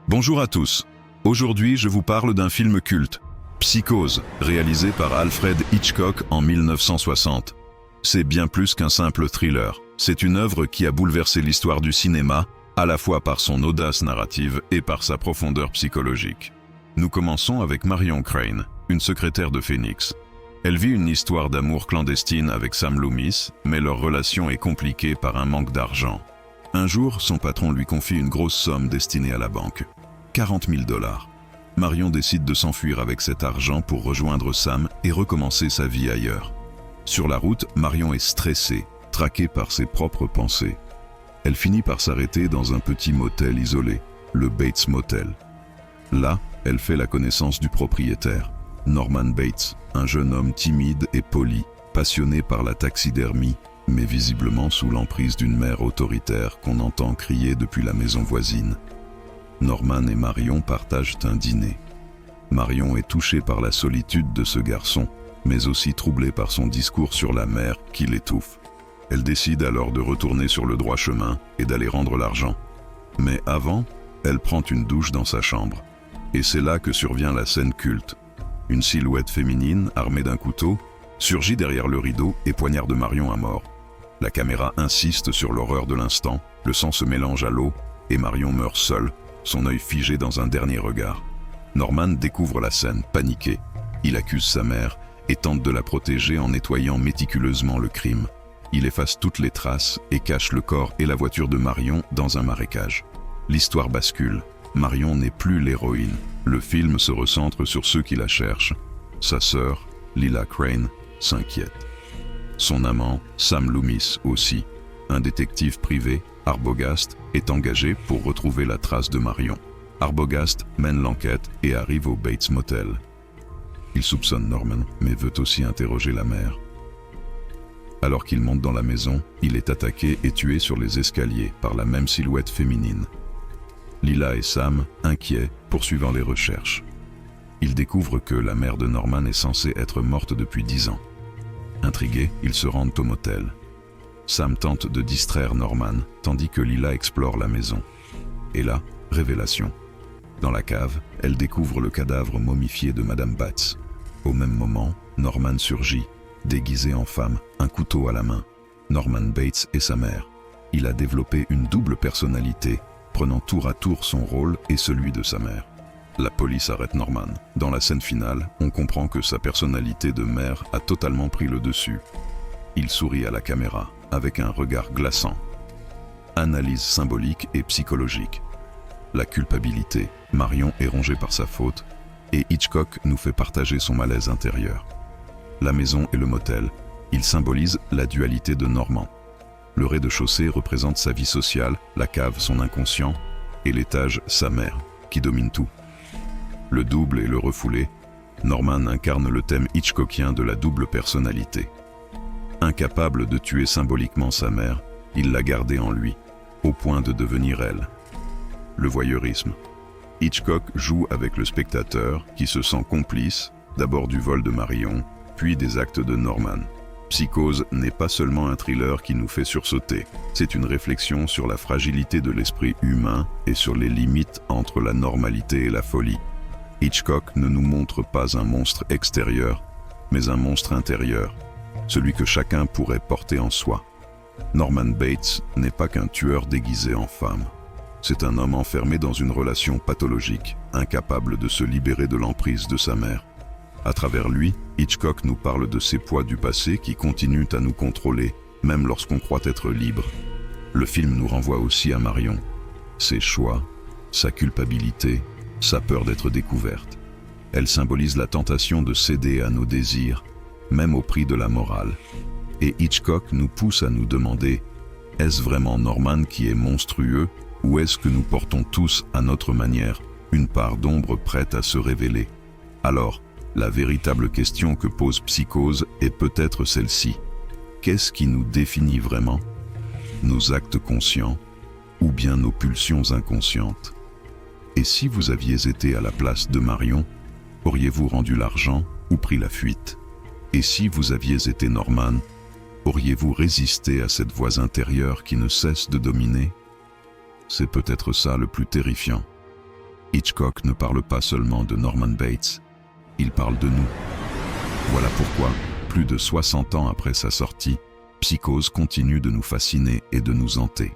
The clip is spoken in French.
Bonjour à tous. Aujourd'hui, je vous parle d'un film culte, Psychose, réalisé par Alfred Hitchcock en 1960. C'est bien plus qu'un simple thriller. C'est une œuvre qui a bouleversé l'histoire du cinéma, à la fois par son audace narrative et par sa profondeur psychologique. Nous commençons avec Marion Crane, une secrétaire de Phoenix. Elle vit une histoire d'amour clandestine avec Sam Loomis, mais leur relation est compliquée par un manque d'argent. Un jour, son patron lui confie une grosse somme destinée à la banque. 40 000 $. Marion décide de s'enfuir avec cet argent pour rejoindre Sam et recommencer sa vie ailleurs. Sur la route, Marion est stressée, traquée par ses propres pensées. Elle finit par s'arrêter dans un petit motel isolé, le Bates Motel. Là, elle fait la connaissance du propriétaire, Norman Bates, un jeune homme timide et poli, passionné par la taxidermie, mais visiblement sous l'emprise d'une mère autoritaire qu'on entend crier depuis la maison voisine. Norman et Marion partagent un dîner. Marion est touchée par la solitude de ce garçon, mais aussi troublée par son discours sur la mère qui l'étouffe. Elle décide alors de retourner sur le droit chemin et d'aller rendre l'argent. Mais avant, elle prend une douche dans sa chambre. Et c'est là que survient la scène culte. Une silhouette féminine, armée d'un couteau, surgit derrière le rideau et poignarde Marion à mort. La caméra insiste sur l'horreur de l'instant, le sang se mélange à l'eau et Marion meurt seule, son œil figé dans un dernier regard. Norman découvre la scène, paniqué. Il accuse sa mère et tente de la protéger en nettoyant méticuleusement le crime. Il efface toutes les traces et cache le corps et la voiture de Marion dans un marécage. L'histoire bascule. Marion n'est plus l'héroïne. Le film se recentre sur ceux qui la cherchent. Sa sœur, Lila Crane, s'inquiète. Son amant, Sam Loomis aussi. Un détective privé, Arbogast, est engagé pour retrouver la trace de Marion. Arbogast mène l'enquête et arrive au Bates Motel. Il soupçonne Norman, mais veut aussi interroger la mère. Alors qu'il monte dans la maison, il est attaqué et tué sur les escaliers par la même silhouette féminine. Lila et Sam, inquiets, poursuivant les recherches. Ils découvrent que la mère de Norman est censée être morte depuis 10 ans. Intrigués, ils se rendent au motel. Sam tente de distraire Norman, tandis que Lila explore la maison. Et là, révélation. Dans la cave, elle découvre le cadavre momifié de Madame Bates. Au même moment, Norman surgit, déguisé en femme, un couteau à la main. Norman Bates est sa mère. Il a développé une double personnalité, prenant tour à tour son rôle et celui de sa mère. La police arrête Norman. Dans la scène finale, on comprend que sa personnalité de mère a totalement pris le dessus. Il sourit à la caméra, avec un regard glaçant. Analyse symbolique et psychologique. La culpabilité. Marion est rongée par sa faute, et Hitchcock nous fait partager son malaise intérieur. La maison et le motel, ils symbolisent la dualité de Norman. Le rez-de-chaussée représente sa vie sociale, la cave son inconscient, et l'étage sa mère, qui domine tout. Le double et le refoulé, Norman incarne le thème hitchcockien de la double personnalité. Incapable de tuer symboliquement sa mère, il l'a gardée en lui, au point de devenir elle. Le voyeurisme. Hitchcock joue avec le spectateur qui se sent complice, d'abord du vol de Marion, puis des actes de Norman. Psychose n'est pas seulement un thriller qui nous fait sursauter, c'est une réflexion sur la fragilité de l'esprit humain et sur les limites entre la normalité et la folie. Hitchcock ne nous montre pas un monstre extérieur, mais un monstre intérieur, celui que chacun pourrait porter en soi. Norman Bates n'est pas qu'un tueur déguisé en femme. C'est un homme enfermé dans une relation pathologique, incapable de se libérer de l'emprise de sa mère. À travers lui, Hitchcock nous parle de ces poids du passé qui continuent à nous contrôler, même lorsqu'on croit être libre. Le film nous renvoie aussi à Marion, ses choix, sa culpabilité, sa peur d'être découverte. Elle symbolise la tentation de céder à nos désirs, même au prix de la morale. Et Hitchcock nous pousse à nous demander, est-ce vraiment Norman qui est monstrueux, ou est-ce que nous portons tous, à notre manière, une part d'ombre prête à se révéler? Alors, la véritable question que pose Psychose est peut-être celle-ci. Qu'est-ce qui nous définit vraiment? Nos actes conscients, ou bien nos pulsions inconscientes? Et si vous aviez été à la place de Marion, auriez-vous rendu l'argent ou pris la fuite? Et si vous aviez été Norman, auriez-vous résisté à cette voix intérieure qui ne cesse de dominer? C'est peut-être ça le plus terrifiant. Hitchcock ne parle pas seulement de Norman Bates, il parle de nous. Voilà pourquoi, plus de 60 ans après sa sortie, Psychose continue de nous fasciner et de nous hanter.